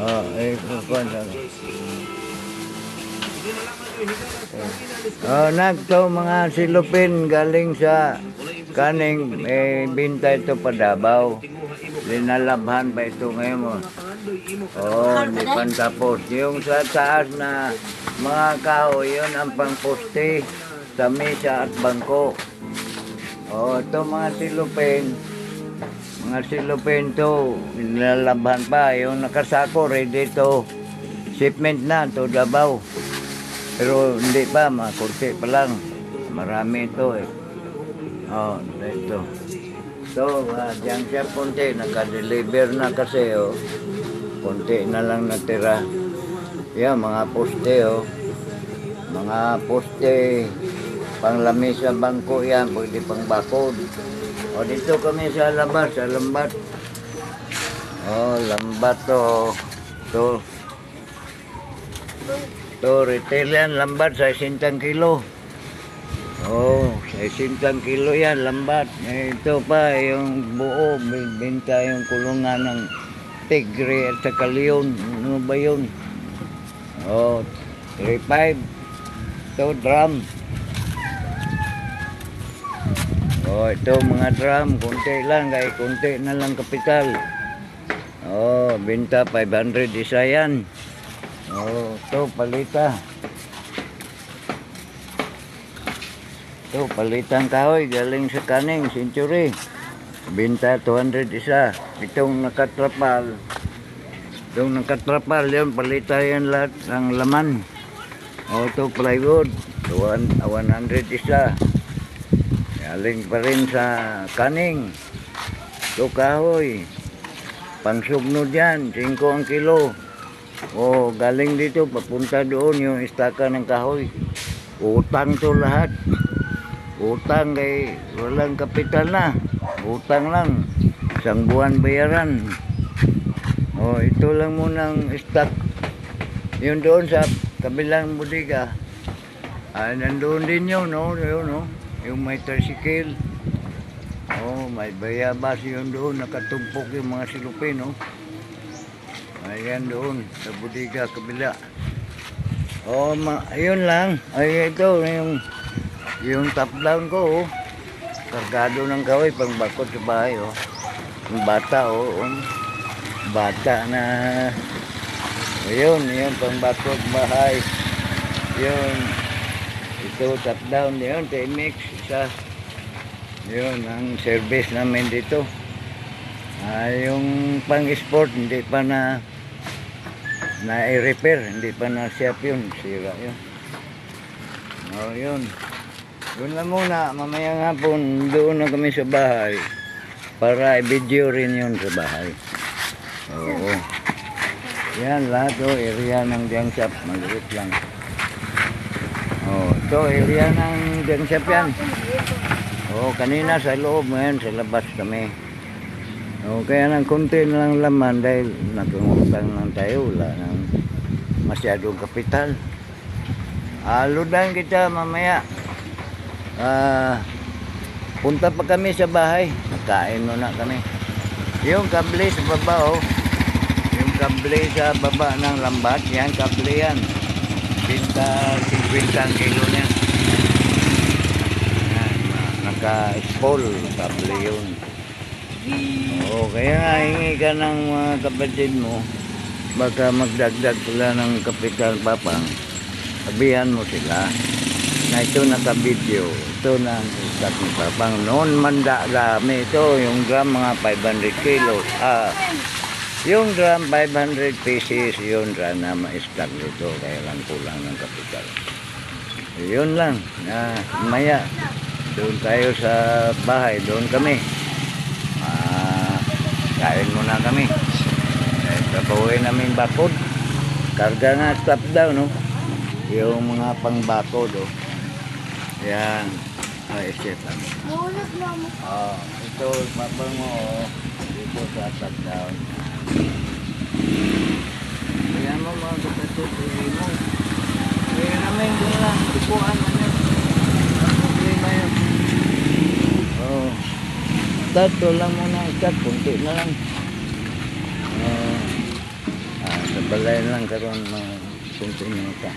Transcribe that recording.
Kukuha na. Nagto mga silupin galing sa kaning binta ito pa Davao. Linalabhan pa ito ngayon. Hindi pa tapos. Yung sa taas na mga kahoy, yun ang pangposte sa mesa at bangko. Ito mga silupin. Mga silupin to, nilalabhan pa. Yung nakasako, ready to. Shipment na to Davao. Pero hindi pa, makunti pa lang. Marami ito eh. Ito. So, diyan siya punti, naka-deliver na kasi kunti na lang natira. Yan, mga poste Mga poste, panglamis sa bangko yan, pwede pang bakod. Dito kami sa labas, sa lambat. Lambat to. To retail yan, lambat sa 60 kilo. 60 kilo yan, lambat. Ito pa, yung buo, binta yung kulungan ng tigre at saka leon. Ano ba yun? 3.5. Ito, drum. Ito mga drum, kunti lang, kaya kunti na lang kapital. Binta 500 isa yan. Ito palita. Ito palitang kahoy galing sa kaning century. Binta 200 isa. Itong nakatrapal. Yun palita yan lahat ng laman. Ito plywood 100 isa. Galing pa rin sa kaning. Ito kahoy. Pangsugnod yan, 5 ang kilo. Galing dito, papunta doon yung istaka ng kahoy. Utang to lahat. Utang kay walang kapital na. Utang lang. Isang buwan bayaran. Ito lang munang stock. Yun doon sa kabilang bodega. Nandoon din yun, yung may tricycle. May bayabas yun doon. Nakatumpok yung mga silupin, Ayan doon, sa bodega, kabila. Ayun lang. Ito, yung top down ko, kargado ng kahoy, pang bakod sa bahay, Yung bata, bata na, ayun, pang bakod bahay. Yun, ito, top down, yun, TMX, isa. Yun, ang service namin dito. Yung pang-sport, hindi pa na-repair, hindi pa na-shop yun, sira yun. Yun. Doon lang muna, mamayang hapon, doon na kami sa bahay para i-video rin yun sa bahay. Yan, lahat area ng junk shop, maliit lang. Ito, area ng junk shop yan. Kanina sa loob, ngayon sa labas kami. Kaya nang konti na lang laman dahil nagungutang lang tayo, wala nang masyadong kapital. Ludan kita mamaya. Punta pa kami sa bahay. Nagkain muna kami. Yung kable sa baba, yung kable sa baba ng lambat, yan, kable yan. Binta 50 kilo niya. Yan, naka-spool kable yun. Kaya nga hingi ka ng mga kapatid mo, baka magdagdag sila ng kapital papang, sabihan mo sila na ito naka-video, ito na ang istak ni papang. Noon mandami ito, yung drum mga 500 kilos. Yung drum 500 pieces, yun drum na ma-stack nito, kaya lang kulang ng kapital. Yun lang, maya, doon tayo sa bahay, doon kami. Kain muna kami. Papawin namin bakod. Karga nga stop down, yung mga pangbakod, yan. Isip lang. Ito, mabango, dito sa stop down. Kaya mo mga kapatid, mo. Kaya namin doon lang, tupuan na yun. Ang problema yun. Start lang muna, start, kunti na lang. Sa Balay lang karon mga 5 minuta.